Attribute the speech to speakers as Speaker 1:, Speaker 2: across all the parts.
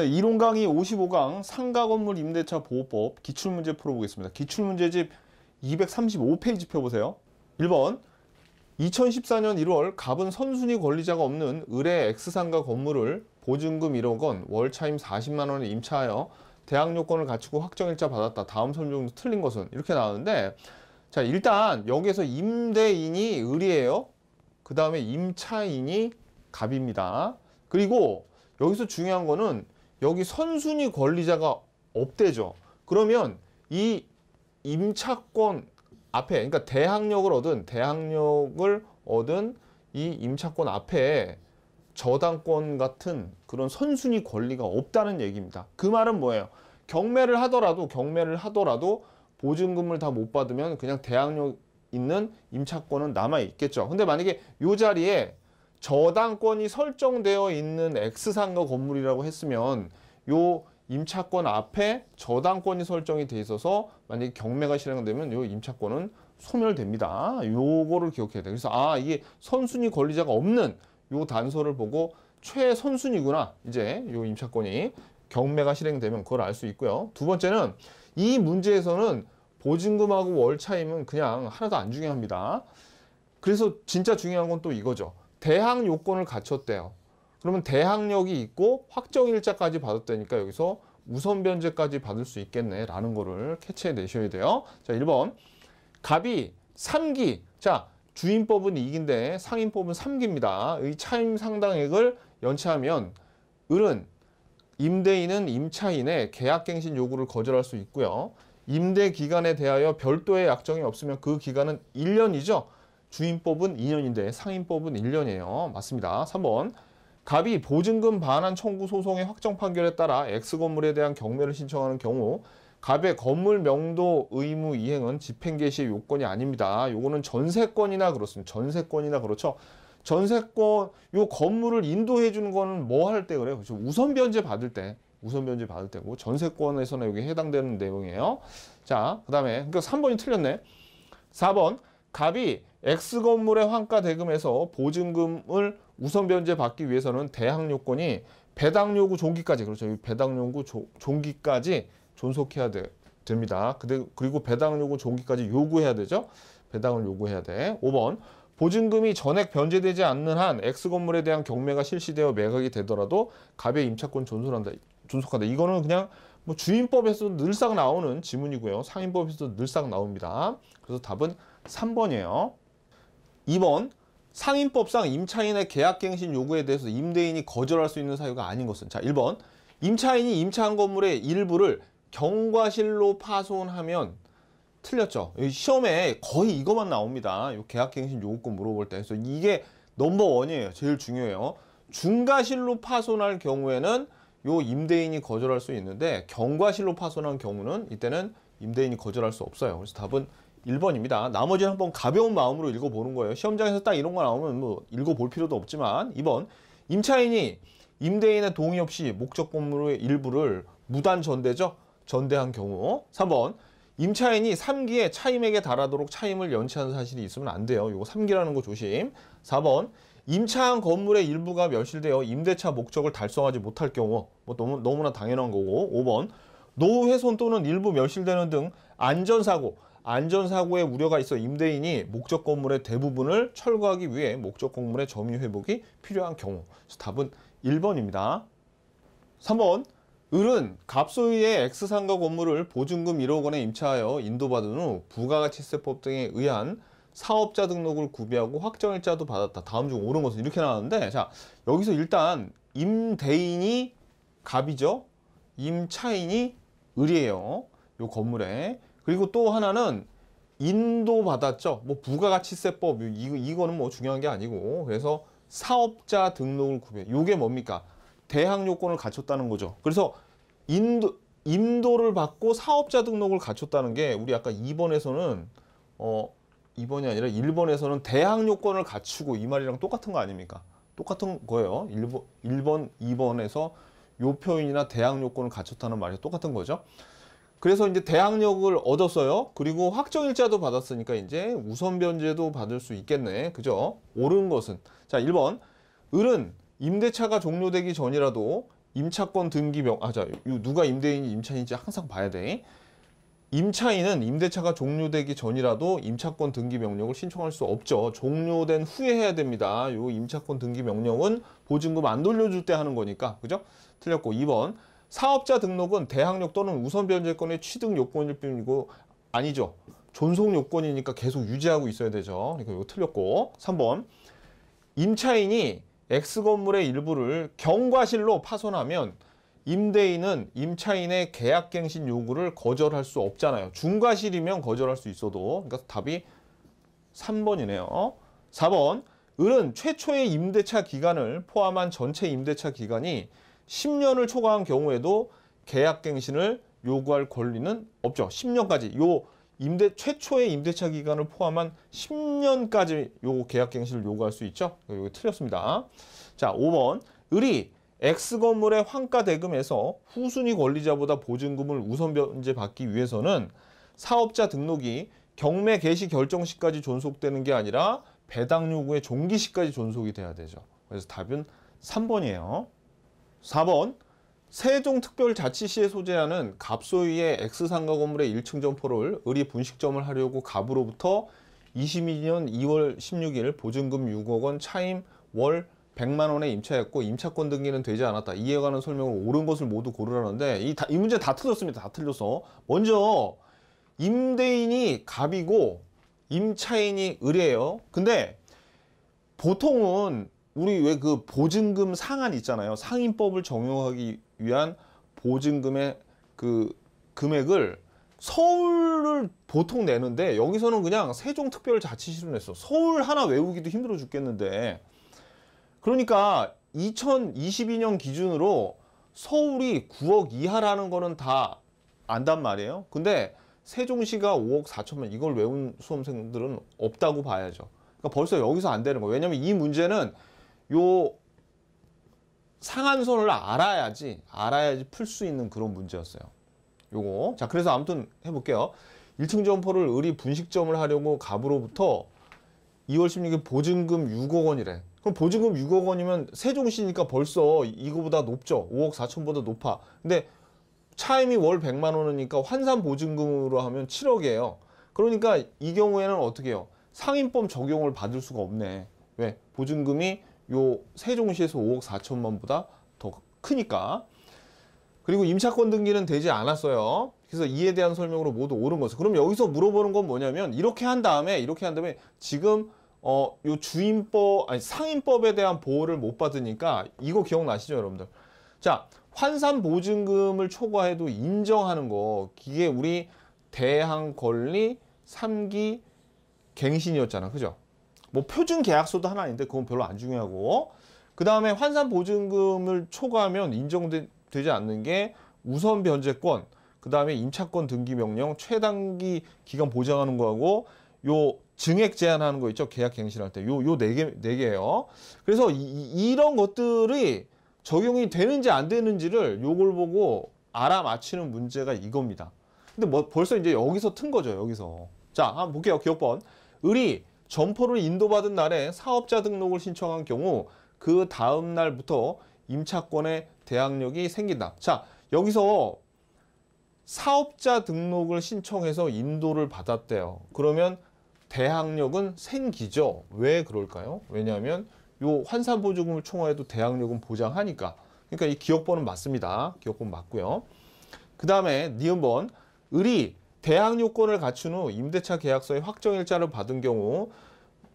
Speaker 1: 네, 이론 강의 55강 상가건물 임대차 보호법 기출문제 풀어보겠습니다. 기출문제집 235페이지 펴보세요. 1번 2014년 1월 갑은 선순위 권리자가 없는 을의 X상가 건물을 보증금 1억 원, 월차임 40만 원에 임차하여 대항 요건을 갖추고 확정일자 받았다. 다음 설명 중 틀린 것은? 이렇게 나오는데, 자, 일단 여기에서 임대인이 을이에요. 그 다음에 임차인이 갑입니다. 그리고 여기서 중요한 거는 여기 선순위 권리자가 없대죠. 그러면 이 임차권 앞에, 그러니까 대항력을 얻은 이 임차권 앞에 저당권 같은 그런 선순위 권리가 없다는 얘기입니다. 그 말은 뭐예요? 경매를 하더라도 보증금을 다 못 받으면 그냥 대항력 있는 임차권은 남아 있겠죠. 근데 만약에 이 자리에 저당권이 설정되어 있는 X상가 건물이라고 했으면 요 임차권 앞에 저당권이 설정이 돼 있어서 만약에 경매가 실행되면 요 임차권은 소멸됩니다. 요거를 기억해야 돼요. 그래서 이게 선순위 권리자가 없는 요 단서를 보고 최선순위구나. 이제 요 임차권이 경매가 실행되면 그걸 알 수 있고요. 두 번째는 이 문제에서는 보증금하고 월차임은 그냥 하나도 안 중요합니다. 그래서 진짜 중요한 건 또 이거죠. 대항 요건을 갖췄대요. 그러면 대항력이 있고 확정일자까지 받았다니까 여기서 우선 변제까지 받을 수 있겠네 라는 거를 캐치해 내셔야 돼요. 자, 1번 갑이 3기. 자, 주임법은 2기인데 상임법은 3기입니다. 의 차임 상당액을 연체하면 을은 임대인은 임차인의 계약갱신 요구를 거절할 수 있고요. 임대 기간에 대하여 별도의 약정이 없으면 그 기간은 1년이죠. 주임법은 2년인데 상임법은 1년이에요. 맞습니다. 3번 갑이 보증금 반환 청구 소송의 확정 판결에 따라 X건물에 대한 경매를 신청하는 경우 갑의 건물 명도 의무 이행은 집행 개시의 요건이 아닙니다. 요거는 전세권이나 그렇습니다. 전세권이나 그렇죠. 전세권 요 건물을 인도해 주는 거는 뭐 할 때 그래요? 그렇죠. 우선 변제 받을 때고 전세권에서는 여기 해당되는 내용이에요. 자, 그다음에 그러니까 3번이 틀렸네. 4번 갑이 X건물의 환가 대금에서 보증금을 우선 변제 받기 위해서는 대항 요건이 배당 요구 종기까지, 그렇죠. 배당 요구 종기까지 존속해야 됩니다. 그리고 배당 요구 종기까지 요구해야 되죠. 배당을 요구해야 돼. 5번 보증금이 전액 변제되지 않는 한 X건물에 대한 경매가 실시되어 매각이 되더라도 갑의 임차권 존속한다. 이거는 그냥 뭐 주임법에서도 늘상 나오는 지문이고요. 상임법에서도 늘상 나옵니다. 그래서 답은 3번이에요. 2번 상임법상 임차인의 계약갱신 요구에 대해서 임대인이 거절할 수 있는 사유가 아닌 것은? 자, 1번 임차인이 임차한 건물의 일부를 경과실로 파손하면 틀렸죠. 시험에 거의 이것만 나옵니다. 요 계약갱신 요구권 물어볼 때. 그래서 이게 넘버원이에요. 제일 중요해요. 중과실로 파손할 경우에는 요 임대인이 거절할 수 있는데 경과실로 파손한 경우는 이때는 임대인이 거절할 수 없어요. 그래서 답은 1번입니다. 나머지는 한번 가벼운 마음으로 읽어보는 거예요. 시험장에서 딱 이런 거 나오면 뭐 읽어볼 필요도 없지만 2번 임차인이 임대인의 동의 없이 목적 건물의 일부를 무단 전대한 경우. 3번 임차인이 3기에 차임액에 달하도록 차임을 연체한 사실이 있으면 안 돼요. 이거 3기라는 거 조심. 4번 임차한 건물의 일부가 멸실되어 임대차 목적을 달성하지 못할 경우. 뭐 너무나 당연한 거고. 5번 노후 훼손 또는 일부 멸실되는 등 안전사고의 우려가 있어 임대인이 목적 건물의 대부분을 철거하기 위해 목적 건물의 점유 회복이 필요한 경우. 그래서 답은 1번입니다. 3번 을은 갑소유의 X상가 건물을 보증금 1억 원에 임차하여 인도받은 후 부가가치세법 등에 의한 사업자 등록을 구비하고 확정일자도 받았다. 다음 중 옳은 것은? 이렇게 나왔는데, 자, 여기서 일단 임대인이 갑이죠. 임차인이 을이에요. 요 건물에. 그리고 또 하나는 인도받았죠. 뭐 부가가치세법 이거는 뭐 중요한 게 아니고, 그래서 사업자 등록을 구비해. 요게 뭡니까? 대항 요건을 갖췄다는 거죠. 그래서 인도를 받고 사업자 등록을 갖췄다는 게 우리 아까 2번에서는 2번이 아니라 1번에서는 대항 요건을 갖추고 이 말이랑 똑같은 거 아닙니까? 똑같은 거예요. 1번, 2번에서 요 표현이나 대항 요건을 갖췄다는 말이 똑같은 거죠. 그래서 이제 대항력을 얻었어요. 그리고 확정일자도 받았으니까 이제 우선 변제도 받을 수 있겠네. 그죠? 옳은 것은? 자, 1번 을은 임대차가 종료되기 전이라도 임차권 등기명 자, 누가 임대인인지 임차인인지 항상 봐야 돼. 임차인은 임대차가 종료되기 전이라도 임차권 등기 명령을 신청할 수 없죠. 종료된 후에 해야 됩니다. 요 임차권 등기 명령은 보증금 안 돌려줄 때 하는 거니까. 그죠? 틀렸고 2번. 사업자 등록은 대항력 또는 우선 변제권의 취득 요건일 뿐이고 아니죠. 존속 요건이니까 계속 유지하고 있어야 되죠. 그러니까 이거 틀렸고 3번. 임차인이 X건물의 일부를 경과실로 파손하면 임대인은 임차인의 계약갱신 요구를 거절할 수 없잖아요. 중과실이면 거절할 수 있어도. 그러니까 답이 3번이네요. 4번. 을은 최초의 임대차 기간을 포함한 전체 임대차 기간이 10년을 초과한 경우에도 계약갱신을 요구할 권리는 없죠. 10년까지. 최초의 임대차 기간을 포함한 10년까지 요 계약갱신을 요구할 수 있죠. 이거 틀렸습니다. 자, 5번. 을이 X건물의 환가 대금에서 후순위 권리자보다 보증금을 우선 변제받기 위해서는 사업자 등록이 경매 개시 결정 시까지 존속되는 게 아니라 배당 요구의 종기 시까지 존속이 돼야 되죠. 그래서 답은 3번이에요. 4번. 세종특별자치시에 소재하는 갑소유의 X상가 건물의 1층 점포를 을이 분식점을 하려고 갑으로부터 22년 2월 16일 보증금 6억 원 차임 월 100만 원에 임차했고 임차권 등기는 되지 않았다. 이에 관한 설명을 옳은 것을 모두 고르라는데 이 문제 다 틀렸습니다. 다 틀렸어. 먼저 임대인이 갑이고 임차인이 을이에요. 근데 보통은 우리 왜 그 보증금 상한 있잖아요. 상인법을 적용하기 위한 보증금의 그 금액을 서울을 보통 내는데 여기서는 그냥 세종특별자치시로 냈어. 서울 하나 외우기도 힘들어 죽겠는데. 그러니까 2022년 기준으로 서울이 9억 이하라는 거는 다 안단 말이에요. 근데 세종시가 5억 4천만 이걸 외운 수험생들은 없다고 봐야죠. 그러니까 벌써 여기서 안 되는 거예요. 왜냐면 이 문제는 요 상한선을 알아야지 풀 수 있는 그런 문제였어요. 요거. 자, 그래서 아무튼 해볼게요. 1층 점포를 을이 분식점을 하려고 갑으로부터 2월 16일 보증금 6억 원이래. 그럼 보증금 6억 원이면 세종시니까 벌써 이거보다 높죠. 5억 4천보다 높아. 근데 차임이 월 100만 원이니까 환산 보증금으로 하면 7억이에요. 그러니까 이 경우에는 어떻게 해요? 상인법 적용을 받을 수가 없네. 왜? 보증금이 요 세종시에서 5억 4천만보다 더 크니까. 그리고 임차권 등기는 되지 않았어요. 그래서 이에 대한 설명으로 모두 옳은 것을. 그럼 여기서 물어보는 건 뭐냐면 이렇게 한 다음에 지금 요 상인법에 대한 보호를 못 받으니까 이거 기억나시죠, 여러분들? 자, 환산 보증금을 초과해도 인정하는 거. 이게 우리 대항 권리 3기 갱신이었잖아. 그죠? 뭐 표준 계약서도 하나 있는데 그건 별로 안 중요하고. 그다음에 환산 보증금을 초과하면 인정되지 않는 게 우선 변제권, 그다음에 임차권 등기 명령, 최단기 기간 보장하는 거하고 요 증액 제한하는 거 있죠. 계약 갱신할 때. 요 네 개예요. 그래서 이런 것들이 적용이 되는지 안 되는지를 요걸 보고 알아맞히는 문제가 이겁니다. 근데 뭐 벌써 이제 여기서 튼 거죠. 여기서. 자, 한번 볼게요. 기억번. 을이 점포를 인도받은 날에 사업자 등록을 신청한 경우 그 다음 날부터 임차권의 대항력이 생긴다. 자, 여기서 사업자 등록을 신청해서 인도를 받았대요. 그러면 대항력은 생기죠. 왜 그럴까요? 왜냐하면 요 환산보증금을 총화해도 대항력은 보장하니까. 그러니까 이 기억번은 맞습니다. 기억번 맞고요. 그 다음에 니은번. 을이 대항 요건을 갖춘 후 임대차 계약서의 확정일자를 받은 경우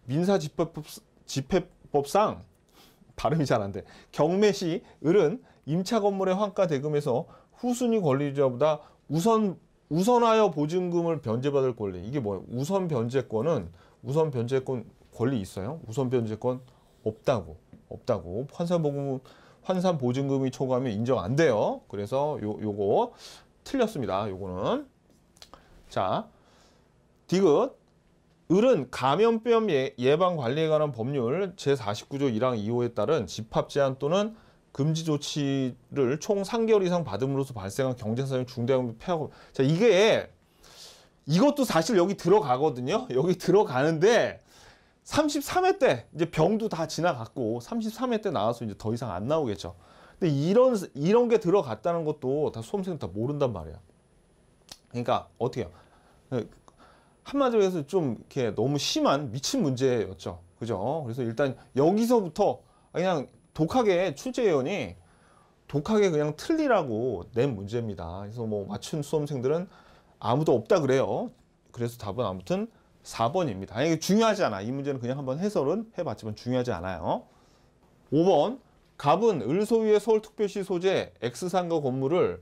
Speaker 1: 민사집행법상 발음이 잘 안 돼. 경매 시 을은 임차 건물의 환가 대금에서 후순위 권리자보다 우선하여 보증금을 변제받을 권리. 이게 뭐예요? 우선 변제권 권리 있어요? 우선 변제권 없다고. 환산 보증금이 초과하면 인정 안 돼요. 그래서 요거 틀렸습니다. 요거는. 자, 디귿. 을은 감염병 예방 관리에 관한 법률 제49조 1항 2호에 따른 집합 제한 또는 금지 조치를 총 3개월 이상 받음으로써 발생한 경제사정 중대한 폐하고. 자, 이것도 사실 여기 들어가거든요. 여기 들어가는데 33회 때 이제 병도 다 지나갔고 33회 때 나와서 이제 더 이상 안 나오겠죠. 근데 이런 게 들어갔다는 것도 다 수험생들 다 모른단 말이야. 그러니까 어떻게 해요? 한마디로 해서 좀 이렇게 너무 심한 미친 문제였죠. 그죠? 그래서 일단 여기서부터 그냥 독하게 출제위원이 독하게 그냥 틀리라고 낸 문제입니다. 그래서 뭐 맞춘 수험생들은 아무도 없다 그래요. 그래서 답은 아무튼 4번입니다. 이게 중요하지 않아. 이 문제는 그냥 한번 해설은 해봤지만 중요하지 않아요. 5번 갑은 을 소유의 서울특별시 소재 X상가 건물을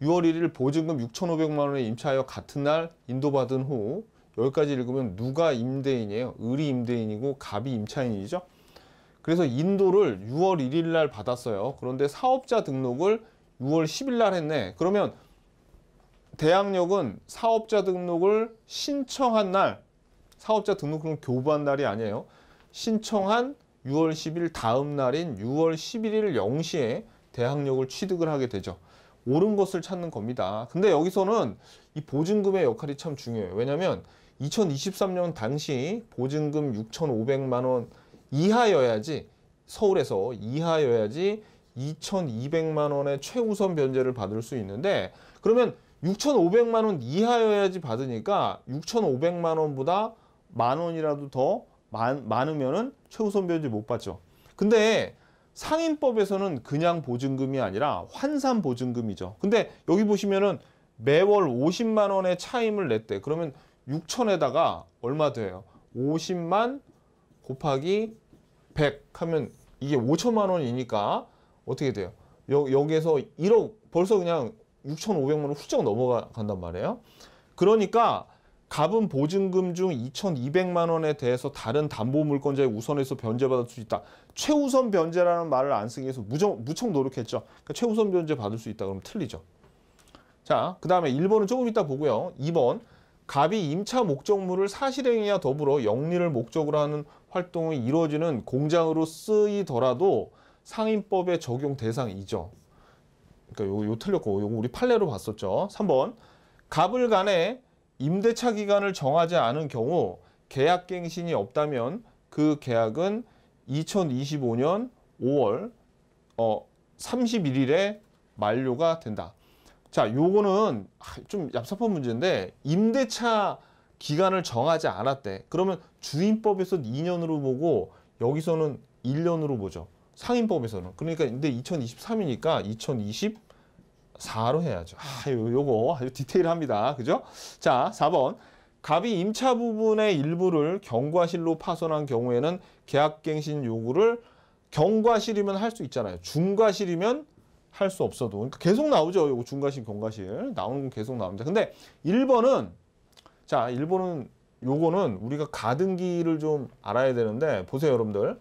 Speaker 1: 6월 1일 보증금 6,500만 원에 임차하여 같은 날 인도받은 후 여기까지 읽으면 누가 임대인이에요? 을이 임대인이고 갑이 임차인이죠. 그래서 인도를 6월 1일 날 받았어요. 그런데 사업자 등록을 6월 10일 날 했네. 그러면 대항력은 사업자 등록을 신청한 날, 사업자 등록은 교부한 날이 아니에요. 신청한 6월 10일 다음 날인 6월 11일 0시에 대항력을 취득을 하게 되죠. 옳은 것을 찾는 겁니다. 근데 여기서는 이 보증금의 역할이 참 중요해요. 왜냐하면 2023년 당시 보증금 6,500만 원 이하여야지, 서울에서 이하여야지 2,200만 원의 최우선 변제를 받을 수 있는데, 그러면 6,500만 원 이하여야지 받으니까 6,500만 원보다 만 원이라도 더 많으면은 최우선 변제 못 받죠. 근데 상인법에서는 그냥 보증금이 아니라 환산 보증금이죠. 근데 여기 보시면은 매월 50만 원의 차임을 냈대. 그러면 6천에다가 얼마 돼요? 50만 곱하기 100 하면 이게 5천만 원이니까 어떻게 돼요? 여기에서 1억 벌써 그냥 6,500만 원 훌쩍 넘어간단 말이에요. 그러니까 갑은 보증금 중 2,200만 원에 대해서 다른 담보물권자에 우선해서 변제받을 수 있다. 최우선 변제라는 말을 안 쓰기 위해서 무척 노력했죠. 그러니까 최우선 변제 받을 수 있다. 그러면 틀리죠. 자, 그 다음에 1번은 조금 이따 보고요. 2번 갑이 임차 목적물을 사실행위와 더불어 영리를 목적으로 하는 활동이 이루어지는 공장으로 쓰이더라도 상인법의 적용 대상이죠. 그러니까 요 틀렸고 요거 우리 판례로 봤었죠. 3번 갑을 간에 임대차 기간을 정하지 않은 경우 계약갱신이 없다면 그 계약은 2025년 5월 31일에 만료가 된다. 자, 요거는 좀 얍삽한 문제인데 임대차 기간을 정하지 않았대. 그러면 주임법에서 2년으로 보고 여기서는 1년으로 보죠. 상인법에서는. 그러니까 근데 2023이니까 2024로 해야죠. 요거 아주 디테일합니다. 그죠? 자, 4번. 갑이 임차 부분의 일부를 경과실로 파손한 경우에는 계약갱신 요구를 경과실이면 할 수 있잖아요. 중과실이면 할 수 없어도. 그러니까 계속 나오죠. 요거 중과실, 경과실. 나오는 건 계속 나옵니다. 근데 1번은, 자, 1번은 요거는 우리가 가등기를 좀 알아야 되는데, 보세요, 여러분들.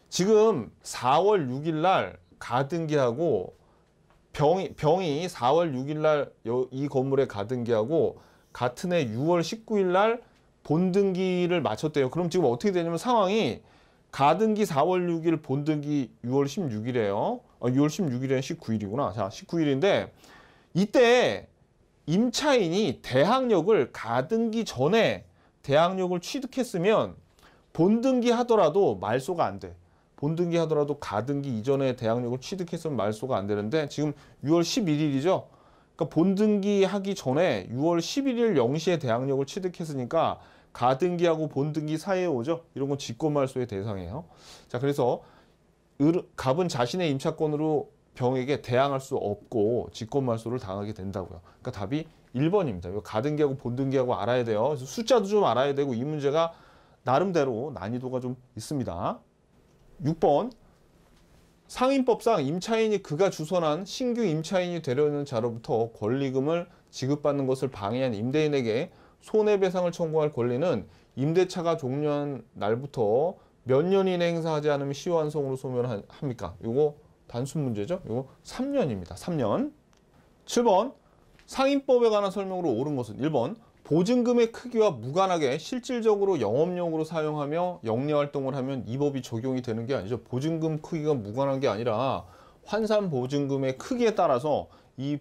Speaker 1: 지금 4월 6일 날 가등기하고 병이 4월 6일 날 이 건물에 가등기하고 같은 해 6월 19일 날 본등기를 마쳤대요. 그럼 지금 어떻게 되냐면 상황이 가등기 4월 6일, 본등기 6월 16일이에요. 6월 16일에는 19일이구나. 자, 19일인데 이때 임차인이 대항력을 가등기 전에 대항력을 취득했으면 본등기 하더라도 말소가 안 돼. 본등기 하더라도 가등기 이전에 대항력을 취득했으면 말소가 안 되는데 지금 6월 11일이죠. 그러니까 본등기 하기 전에 6월 11일 0시에 대항력을 취득했으니까 가등기하고 본등기 사이에 오죠. 이런 건 직권말소의 대상이에요. 자, 그래서 갑은 자신의 임차권으로 병에게 대항할 수 없고 직권말소를 당하게 된다고요. 그러니까 답이 1번입니다. 가등기하고 본등기하고 알아야 돼요. 그래서 숫자도 좀 알아야 되고 이 문제가 나름대로 난이도가 좀 있습니다. 6번 상인법상 임차인이 그가 주선한 신규 임차인이 되려는 자로부터 권리금을 지급받는 것을 방해한 임대인에게 손해배상을 청구할 권리는 임대차가 종료한 날부터 몇 년 이내 행사하지 않으면 시효환송으로 소멸합니까? 이거 단순 문제죠. 이거 3년입니다. 3년. 7번 상인법에 관한 설명으로 옳은 것은 1번 보증금의 크기와 무관하게 실질적으로 영업용으로 사용하며 영리활동을 하면 이 법이 적용이 되는 게 아니죠. 보증금 크기가 무관한 게 아니라 환산 보증금의 크기에 따라서 이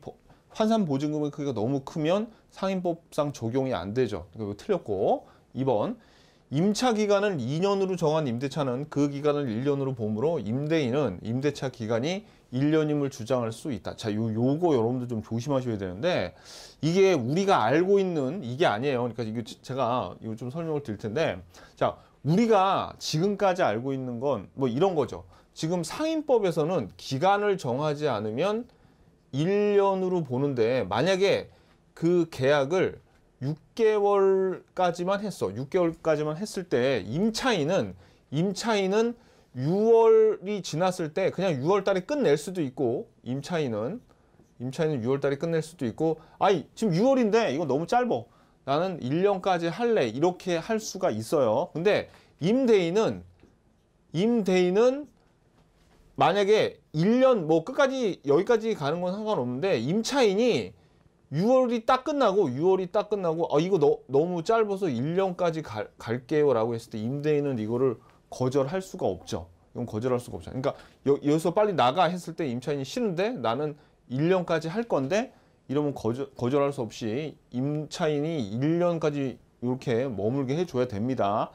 Speaker 1: 환산 보증금의 크기가 너무 크면 상인법상 적용이 안 되죠. 이거 틀렸고 2번 임차 기간을 2년으로 정한 임대차는 그 기간을 1년으로 보므로 임대인은 임대차 기간이 1년임을 주장할 수 있다. 자, 요거 여러분들 좀 조심하셔야 되는데 이게 우리가 알고 있는 이게 아니에요. 그러니까 이거 제가 이거 좀 설명을 드릴 텐데 자, 우리가 지금까지 알고 있는 건 뭐 이런 거죠. 지금 상임법에서는 기간을 정하지 않으면 1년으로 보는데 만약에 그 계약을 6개월까지만 했어. 6개월까지만 했을 때 임차인은 6월이 지났을 때 그냥 6월 달에 끝낼 수도 있고 임차인은 6월 달에 끝낼 수도 있고 아이 지금 6월인데 이거 너무 짧어. 나는 1년까지 할래. 이렇게 할 수가 있어요. 근데 임대인은 만약에 1년 뭐 끝까지 여기까지 가는 건 상관없는데 임차인이 6월이 딱 끝나고 이거 너무 짧아서 1년까지 갈게요 라고 했을 때 임대인은 이거를 거절할 수가 없죠. 이건 거절할 수가 없죠. 그러니까 여기서 빨리 나가 했을 때 임차인이 싫은데 나는 1년까지 할 건데 이러면 거절할 수 없이 임차인이 1년까지 이렇게 머물게 해줘야 됩니다.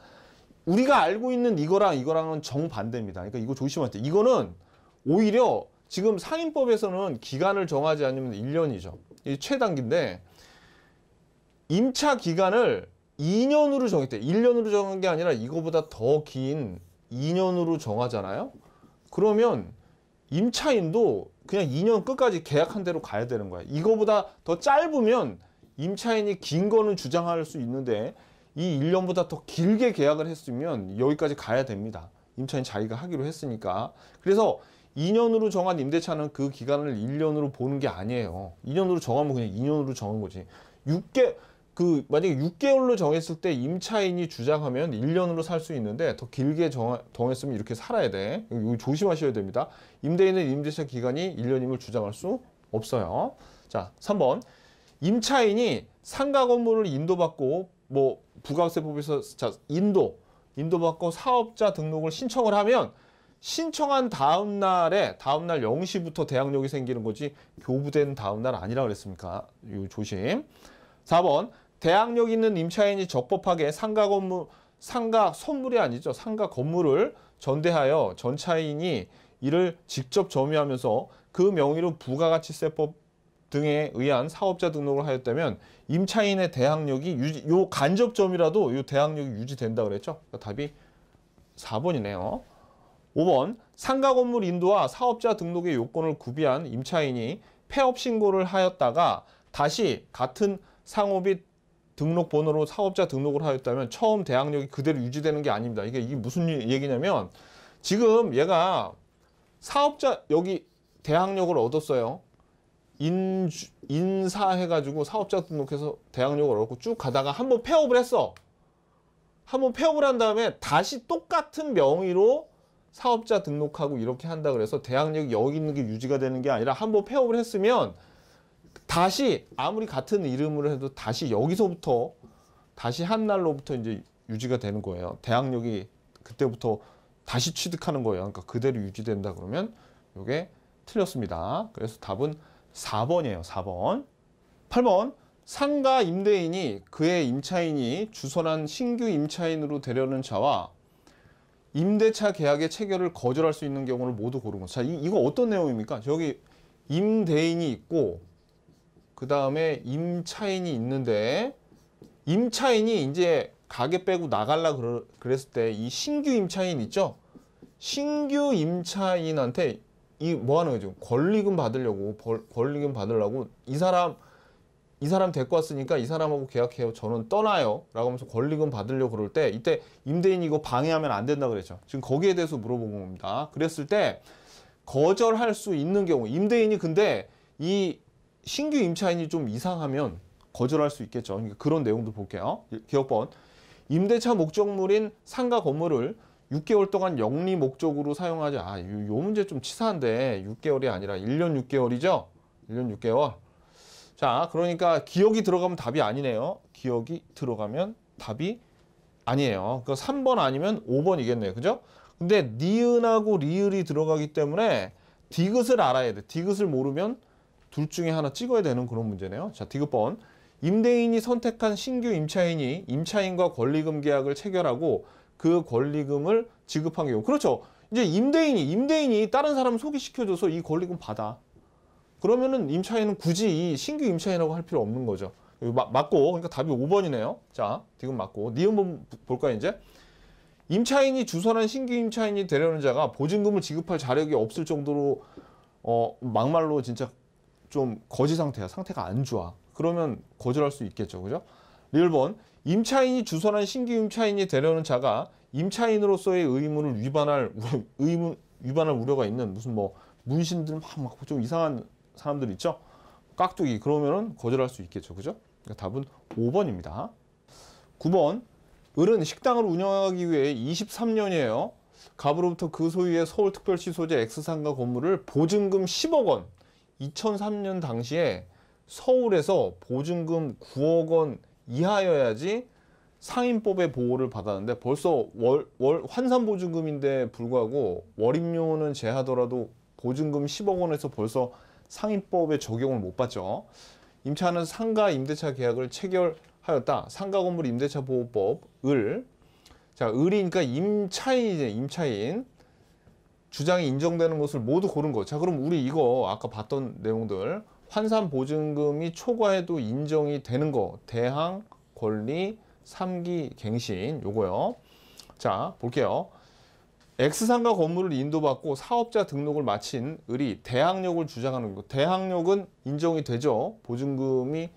Speaker 1: 우리가 알고 있는 이거랑은 정반대입니다. 그러니까 이거 조심하세요. 이거는 오히려 지금 상임법에서는 기간을 정하지 않으면 1년이죠. 이 최단기인데 임차 기간을 2년으로 정했대. 1년으로 정한 게 아니라 이거보다 더 긴 2년으로 정하잖아요. 그러면 임차인도 그냥 2년 끝까지 계약한 대로 가야 되는 거야. 이거보다 더 짧으면 임차인이 긴 거는 주장할 수 있는데 이 1년보다 더 길게 계약을 했으면 여기까지 가야 됩니다. 임차인 자기가 하기로 했으니까. 그래서 2년으로 정한 임대차는 그 기간을 1년으로 보는 게 아니에요. 2년으로 정하면 그냥 2년으로 정한 거지. 만약에 6개월로 정했을 때 임차인이 주장하면 1년으로 살 수 있는데 더 길게 정했으면 이렇게 살아야 돼. 이거 조심하셔야 됩니다. 임대인은 임대차 기간이 1년임을 주장할 수 없어요. 자, 3번. 임차인이 상가 건물을 인도받고 뭐 부가세법에서 자, 인도받고 사업자 등록을 신청을 하면 신청한 다음 날 0시부터 대항력이 생기는 거지 교부된 다음 날 아니라 그랬습니까? 요 조심. 4번. 대항력 있는 임차인이 적법하게 상가 선물이 아니죠. 상가 건물을 전대하여 전차인이 이를 직접 점유하면서 그 명의로 부가가치세법 등에 의한 사업자 등록을 하였다면 임차인의 대항력이 요 간접점이라도 요 대항력이 유지된다 그랬죠. 그러니까 답이 4번이네요. 5번. 상가 건물 인도와 사업자 등록의 요건을 구비한 임차인이 폐업 신고를 하였다가 다시 같은 상호 및 등록 번호로 사업자 등록을 하였다면 처음 대항력이 그대로 유지되는 게 아닙니다. 이게 무슨 얘기냐면 지금 얘가 사업자 여기 대항력을 얻었어요. 인사해가지고 사업자 등록해서 대항력을 얻고 쭉 가다가 한번 폐업을 했어. 한번 폐업을 한 다음에 다시 똑같은 명의로 사업자 등록하고 이렇게 한다 그래서 대항력이 여기 있는 게 유지가 되는 게 아니라 한번 폐업을 했으면 다시 아무리 같은 이름으로 해도 다시 여기서부터 다시 한 날로부터 이제 유지가 되는 거예요. 대항력이 그때부터 다시 취득하는 거예요. 그러니까 그대로 유지된다 그러면 이게 틀렸습니다. 그래서 답은 4번이에요. 4번. 8번. 상가 임대인이 그의 임차인이 주선한 신규 임차인으로 되려는 자와 임대차 계약의 체결을 거절할 수 있는 경우를 모두 고른 것. 자, 이거 어떤 내용입니까? 저기 임대인이 있고 그 다음에 임차인이 있는데 임차인이 이제 가게 빼고 나갈라 그랬을 때 이 신규 임차인 있죠? 신규 임차인한테 이 뭐 하는 거죠? 권리금 받으려고 이 사람 데리고 왔으니까 이 사람하고 계약해요. 저는 떠나요. 라고 하면서 권리금 받으려고 그럴 때 이때 임대인이 이거 방해하면 안 된다 그랬죠. 지금 거기에 대해서 물어본 겁니다. 그랬을 때 거절할 수 있는 경우 임대인이 근데 이 신규 임차인이 좀 이상하면 거절할 수 있겠죠. 그러니까 그런 내용도 볼게요. 기억번. 임대차 목적물인 상가 건물을 6개월 동안 영리 목적으로 사용하지. 요 문제 좀 치사한데 6개월이 아니라 1년 6개월이죠. 1년 6개월. 자, 그러니까 기억이 들어가면 답이 아니네요. 기억이 들어가면 답이 아니에요. 그러니까 3번 아니면 5번이겠네요. 그죠? 근데 니은하고 리을이 들어가기 때문에 디귿을 알아야 돼. 디귿을 모르면 둘 중에 하나 찍어야 되는 그런 문제네요. 자, 디귿번. 임대인이 선택한 신규 임차인이 임차인과 권리금 계약을 체결하고 그 권리금을 지급한 경우. 그렇죠. 이제 임대인이 다른 사람 소개시켜줘서 이 권리금 받아. 그러면은 임차인은 굳이 이 신규 임차인이라고 할 필요 없는 거죠. 맞고, 그러니까 답이 5번이네요. 자, 디귿 맞고. 니은 한번 볼까요, 이제? 임차인이 주선한 신규 임차인이 되려는 자가 보증금을 지급할 자력이 없을 정도로 막말로 진짜 좀 거지 상태야. 상태가 안 좋아. 그러면 거절할 수 있겠죠. 그죠? 리을 번, 임차인이 주선한 신규 임차인이 되려는 자가 임차인으로서의 의무를 위반할 우려가 있는 무슨 뭐 문신들 막 좀 이상한 사람들 있죠? 깍두기. 그러면은 거절할 수 있겠죠. 그죠? 그러니까 답은 5번입니다. 9번. 을은 식당을 운영하기 위해 23년이에요. 갑으로부터 그 소유의 서울특별시 소재 X상가 건물을 보증금 10억 원. 2003년 당시에 서울에서 보증금 9억 원 이하여야지 상인법의 보호를 받았는데 벌써 월 환산 보증금인데 불구하고 월임료는 제하더라도 보증금 10억 원에서 벌써 상인법의 적용을 못 받죠. 임차는 상가 임대차 계약을 체결하였다. 상가 건물 임대차 보호법 을. 자, 을이니까 임차인이죠. 임차인. 주장이 인정되는 것을 모두 고른 거. 자, 그럼 우리 이거 아까 봤던 내용들. 환산 보증금이 초과해도 인정이 되는 거. 대항, 권리, 3기, 갱신. 요거요. 자, 볼게요. X상가 건물을 인도받고 사업자 등록을 마친 을이 대항력을 주장하는 거. 대항력은 인정이 되죠. 보증금이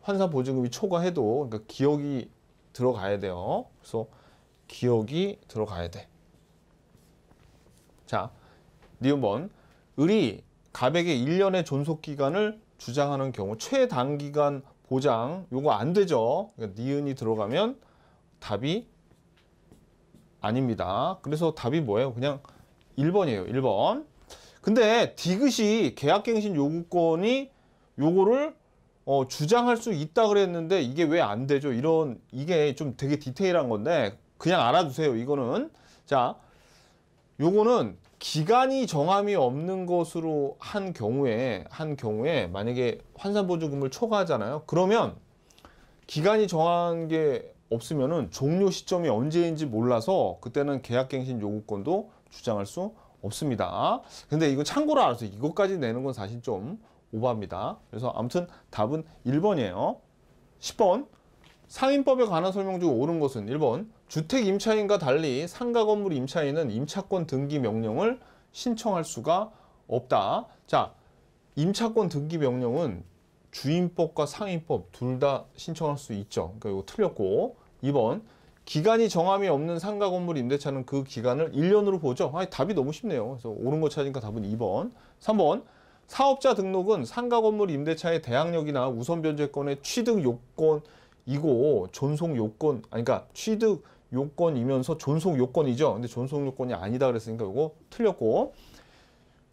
Speaker 1: 환산 보증금이 초과해도 그러니까 기억이 들어가야 돼요. 그래서 기억이 들어가야 돼. 자, 니은번. 을이 갑에게 1년의 존속 기간을 주장하는 경우 최단기간 보장 요거 안 되죠. 그러니까 니은이 들어가면 답이 아닙니다. 그래서 답이 뭐예요? 그냥 1번이에요. 1번. 근데 디귿이 계약갱신 요구권이 요거를 주장할 수 있다 그랬는데 이게 왜 안 되죠? 이게 좀 되게 디테일한 건데 그냥 알아두세요. 이거는. 자, 요거는 기간이 정함이 없는 것으로 한 경우에 만약에 환산보증금을 초과하잖아요. 그러면 기간이 정한 게 없으면은 종료 시점이 언제인지 몰라서 그때는 계약갱신 요구권도 주장할 수 없습니다. 근데 이거 참고로 알아서 이것까지 내는 건 사실 좀 오버합니다. 그래서 아무튼 답은 1번이에요. 10번. 상인법에 관한 설명 중 옳은 것은 1번. 주택 임차인과 달리 상가 건물 임차인은 임차권 등기 명령을 신청할 수가 없다. 자, 임차권 등기 명령은 주임법과 상인법 둘 다 신청할 수 있죠. 그러니까 이거 틀렸고. 2번. 기간이 정함이 없는 상가 건물 임대차는 그 기간을 1년으로 보죠. 답이 너무 쉽네요. 그래서 옳은 거 찾으니까 답은 2번. 3번. 사업자 등록은 상가 건물 임대차의 대항력이나 우선 변제권의 취득 요건이고 존속 요건, 그러니까 취득 요건이면서 존속 요건이죠. 근데 존속 요건이 아니다 그랬으니까 이거 틀렸고.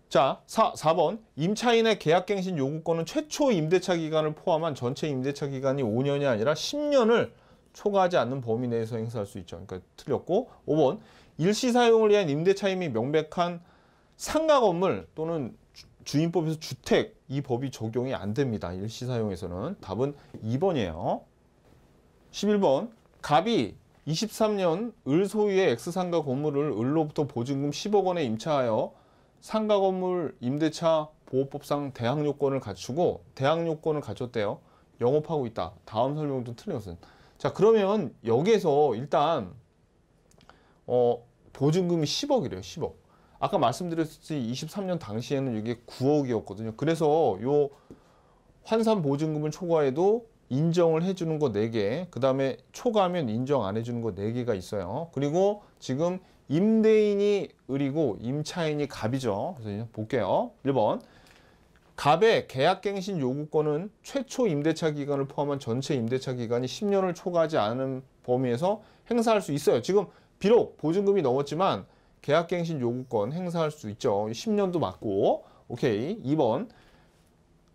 Speaker 1: 자, 4번. 임차인의 계약갱신 요구권은 최초 임대차 기간을 포함한 전체 임대차 기간이 5년이 아니라 10년을 초과하지 않는 범위 내에서 행사할 수 있죠. 그러니까 틀렸고. 5번. 일시 사용을 위한 임대차임이 명백한 상가 건물 또는 주임법에서 주택 이 법이 적용이 안 됩니다. 일시 사용에서는. 답은 2번이에요. 11번. 갑이 23년 을 소유의 X상가 건물을 을로부터 보증금 10억 원에 임차하여 상가 건물 임대차 보호법상 대항요건을 갖췄대요. 영업하고 있다. 다음 설명도 틀린 것은. 자, 그러면 여기에서 일단 보증금이 10억이래요. 10억. 아까 말씀드렸듯이 23년 당시에는 이게 9억이었거든요. 그래서 요 환산 보증금을 초과해도 인정을 해주는 거 4개, 그 다음에 초과하면 인정 안 해주는 거 4개가 있어요. 그리고 지금 임대인이 을이고 임차인이 갑이죠. 그래서 볼게요. 1번. 갑의 계약갱신 요구권은 최초 임대차 기간을 포함한 전체 임대차 기간이 10년을 초과하지 않은 범위에서 행사할 수 있어요. 지금 비록 보증금이 넘었지만 계약갱신 요구권 행사할 수 있죠. 10년도 맞고. 오케이. 2번.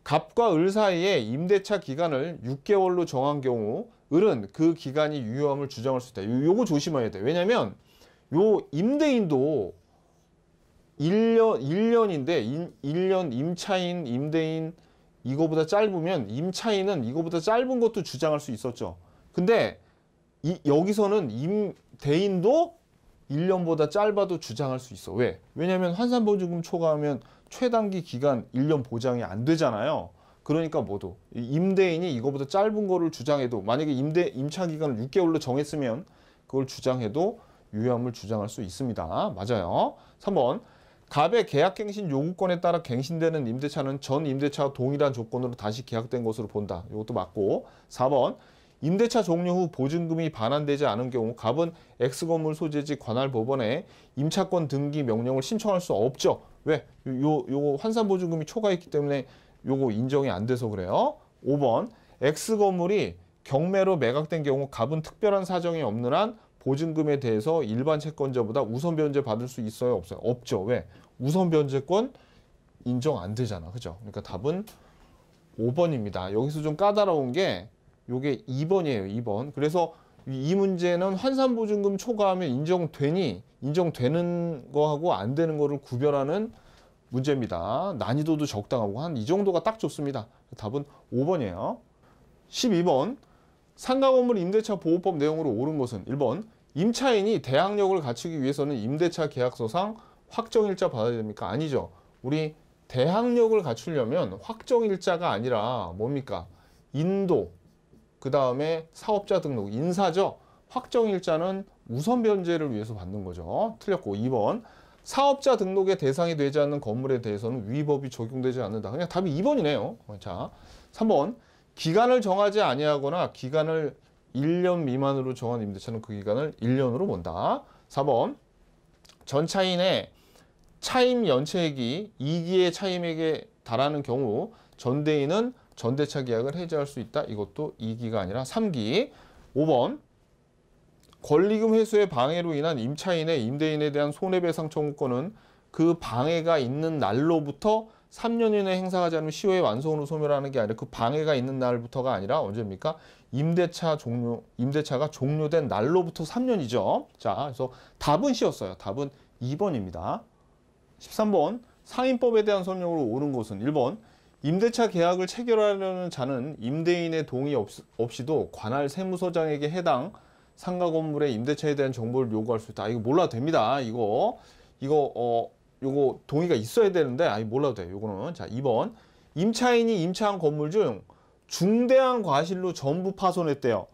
Speaker 1: 갑과 을 사이에 임대차 기간을 6개월로 정한 경우 을은 그 기간이 유효함을 주장할 수 있다. 요거 조심해야 돼. 왜냐면 요 임대인도 1년인데 1년 임차인, 임대인 이거보다 짧으면 임차인은 이거보다 짧은 것도 주장할 수 있었죠. 근데 여기서는 임대인도 1년보다 짧아도 주장할 수 있어. 왜? 왜냐하면 환산보증금 초과하면 최단기 기간 1년 보장이 안 되잖아요. 그러니까 뭐도 임대인이 이거보다 짧은 거를 주장해도, 만약에 임차 기간을 6개월로 정했으면 그걸 주장해도 유효함을 주장할 수 있습니다. 맞아요. 3번, 갑의 계약갱신 요구권에 따라 갱신되는 임대차는 전 임대차와 동일한 조건으로 다시 계약된 것으로 본다. 이것도 맞고. 4번, 임대차 종료 후 보증금이 반환되지 않은 경우 갑은 X건물 소재지 관할 법원에 임차권 등기 명령을 신청할 수 없죠. 왜? 요거 환산보증금이 초과했기 때문에 요거 인정이 안 돼서 그래요. 5번, X건물이 경매로 매각된 경우 갑은 특별한 사정이 없는 한 보증금에 대해서 일반 채권자보다 우선 변제 받을 수 있어요? 없어요? 없죠. 왜? 우선 변제권 인정 안 되잖아. 그죠? 그러니까 답은 5번입니다. 여기서 좀 까다로운 게 요게 2번이에요. 2번. 그래서 이 문제는 환산보증금 초과하면 인정되는 거하고 안 되는 거를 구별하는 문제입니다. 난이도도 적당하고 한 이 정도가 딱 좋습니다. 답은 5번이에요. 12번, 상가건물 임대차 보호법 내용으로 옳은 것은 1번, 임차인이 대항력을 갖추기 위해서는 임대차 계약서상 확정일자 받아야 됩니까? 아니죠. 우리 대항력을 갖추려면 확정일자가 아니라 뭡니까? 인도, 그 다음에 사업자 등록, 인사죠. 확정일자는 우선 변제를 위해서 받는 거죠. 틀렸고. 2번, 사업자 등록의 대상이 되지 않는 건물에 대해서는 위법이 적용되지 않는다. 그냥 답이 2번이네요. 자, 3번, 기간을 정하지 아니하거나 기간을 1년 미만으로 정한 임대차는 그 기간을 1년으로 본다. 4번, 전차인의 차임 연체액이 2기의 차임액에 달하는 경우 전대인은 전대차 계약을 해지할 수 있다. 이것도 2기가 아니라 3기. 5번, 권리금 회수의 방해로 인한 임차인의 임대인에 대한 손해배상 청구권은 그 방해가 있는 날로부터 3년 이내 행사하지 않으면 시효의 완성으로 소멸하는 게 아니라 그 방해가 있는 날부터가 아니라 언제입니까? 임대차가 종료된 날로부터 3년이죠. 자, 그래서 답은 C였어요. 답은 2번입니다. 13번, 상인법에 대한 설명으로 옳은 것은 1번, 임대차 계약을 체결하려는 자는 임대인의 동의 없이도 관할 세무서장에게 해당 상가 건물의 임대차에 대한 정보를 요구할 수 있다. 이거 몰라도 됩니다. 이거 동의가 있어야 되는데 몰라도 돼요. 요거는. 자, 2번, 임차인이 임차한 건물 중 중대한 과실로 전부 파손했대요.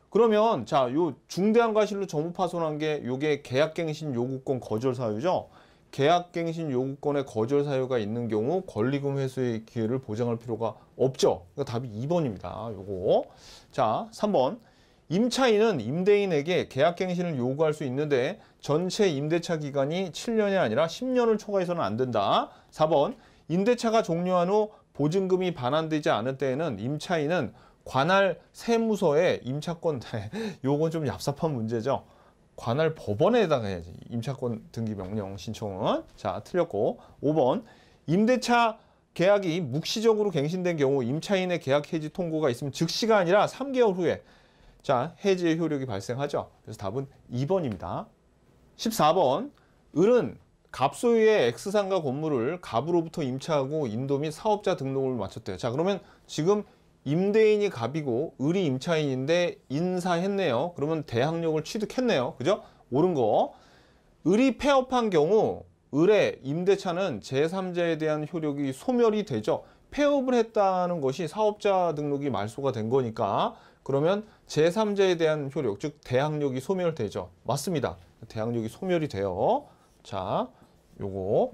Speaker 1: 그러면 자, 요 중대한 과실로 전부 파손한 게 요게 계약갱신 요구권 거절 사유죠. 계약갱신 요구권의 거절 사유가 있는 경우 권리금 회수의 기회를 보장할 필요가 없죠. 그러니까 답이 2번입니다. 요거. 자, 3번. 임차인은 임대인에게 계약갱신을 요구할 수 있는데 전체 임대차 기간이 7년이 아니라 10년을 초과해서는 안 된다. 4번. 임대차가 종료한 후 보증금이 반환되지 않을 때에는 임차인은 관할 세무서에 임차권 요건 좀 얍삽한 문제죠. 관할 법원에다가 해야지. 임차권 등기 명령 신청은. 자, 틀렸고. 5번. 임대차 계약이 묵시적으로 갱신된 경우 임차인의 계약 해지 통고가 있으면 즉시가 아니라 3개월 후에 자, 해지의 효력이 발생하죠. 그래서 답은 2번입니다. 14번, 을은 갑 소유의 X상가 건물을 갑으로부터 임차하고 인도 및 사업자 등록을 마쳤대요. 자, 그러면 지금 임대인이 갑이고 을이 임차인인데 인사했네요. 그러면 대항력을 취득했네요. 그죠? 옳은 거. 을이 폐업한 경우 을의 임대차는 제3자에 대한 효력이 소멸이 되죠. 폐업을 했다는 것이 사업자 등록이 말소가 된 거니까 그러면 제3자에 대한 효력, 즉 대항력이 소멸되죠. 맞습니다. 대항력이 소멸이 돼요. 자, 요거.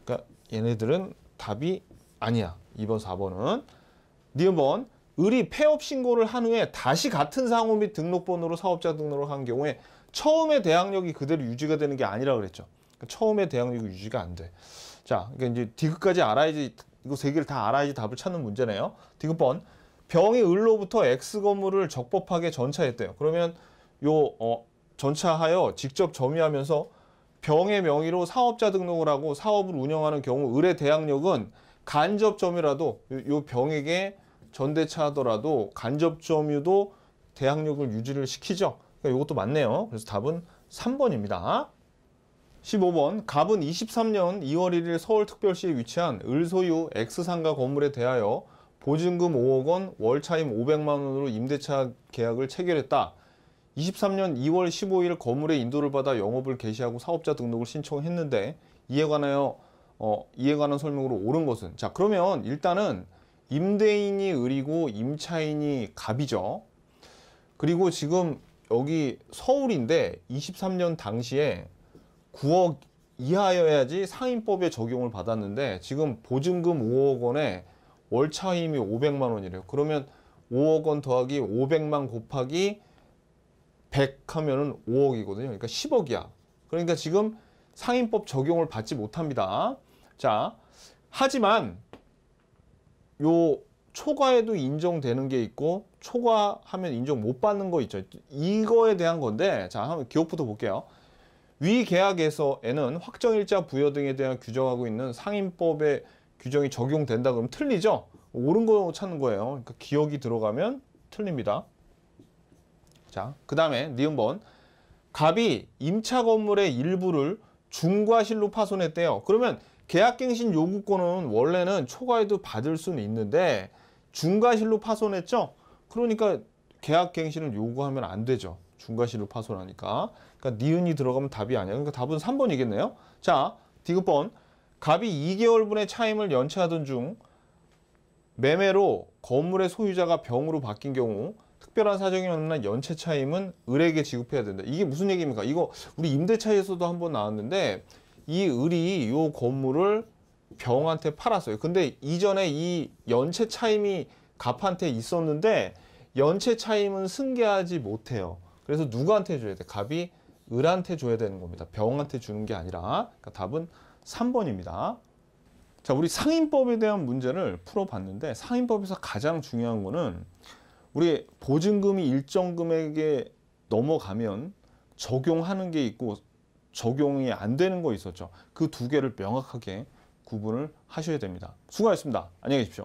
Speaker 1: 그러니까 얘네들은 답이 아니야. 2번, 4번은. 니은번, 을이 폐업 신고를 한 후에 다시 같은 상호 및 등록번호로 사업자 등록을 한 경우에 처음에 대항력이 그대로 유지가 되는 게 아니라 그랬죠. 그러니까 처음에 대항력이 유지가 안 돼. 자, 그러니까 이제 디귿까지 알아야지, 이거 세 개를 다 알아야지 답을 찾는 문제네요. 디귿번, 병이 을로부터 X 건물을 적법하게 전차했대요. 그러면 전차하여 직접 점유하면서 병의 명의로 사업자 등록을 하고 사업을 운영하는 경우 을의 대항력은 간접 점유라도 요 병에게 전대차 하더라도 간접 점유도 대항력을 유지를 시키죠. 그러니까 이것도 맞네요. 그래서 답은 3번입니다. 15번, 갑은 23년 2월 1일 서울특별시에 위치한 을 소유 X상가 건물에 대하여 보증금 5억 원, 월차임 500만 원으로 임대차 계약을 체결했다. 23년 2월 15일 건물의 인도를 받아 영업을 개시하고 사업자 등록을 신청했는데 이에 관한 설명으로 옳은 것은, 자 그러면 일단은 임대인이 을이고 임차인이 갑이죠. 그리고 지금 여기 서울인데 23년 당시에 9억 이하여야지 상인법에 적용을 받았는데 지금 보증금 5억 원에 월차임이 500만 원이래요. 그러면 5억 원 더하기 500만 곱하기 100 하면은 5억이거든요. 그러니까 10억이야. 그러니까 지금 상인법 적용을 받지 못합니다. 자, 하지만 요 초과에도 인정되는 게 있고 초과하면 인정 못 받는 거 있죠. 이거에 대한 건데, 자 한번 기억부터 볼게요. 위 계약에서에는 확정일자 부여 등에 대한 규정하고 있는 상인법의 규정이 적용된다 그러면 틀리죠. 옳은 거 찾는 거예요. 그러니까 기억이 들어가면 틀립니다. 자, 그 다음에 니은번, 갑이 임차 건물의 일부를 중과실로 파손했대요. 그러면 계약갱신 요구권은 원래는 초과해도 받을 수는 있는데 중과실로 파손했죠. 그러니까 계약갱신을 요구하면 안 되죠. 중과실로 파손하니까. 그러니까 니은이 들어가면 답이 아니야. 그러니까 답은 3번이겠네요. 자, 디귿번, 갑이 2개월분의 차임을 연체하던 중 매매로 건물의 소유자가 병으로 바뀐 경우 특별한 사정이 없는 연체 차임은 을에게 지급해야 된다. 이게 무슨 얘기입니까? 이거 우리 임대차에서도 한번 나왔는데 이 을이 이 건물을 병한테 팔았어요. 근데 이전에 이 연체 차임이 갑한테 있었는데 연체 차임은 승계하지 못해요. 그래서 누구한테 줘야 돼? 갑이 을한테 줘야 되는 겁니다. 병한테 주는 게 아니라. 그러니까 답은 3번입니다. 자, 우리 상인법에 대한 문제를 풀어봤는데 상인법에서 가장 중요한 거는 우리 보증금이 일정 금액에 넘어가면 적용하는 게 있고 적용이 안 되는 거 있었죠. 그 두 개를 명확하게 구분을 하셔야 됩니다. 수고하셨습니다. 안녕히 계십시오.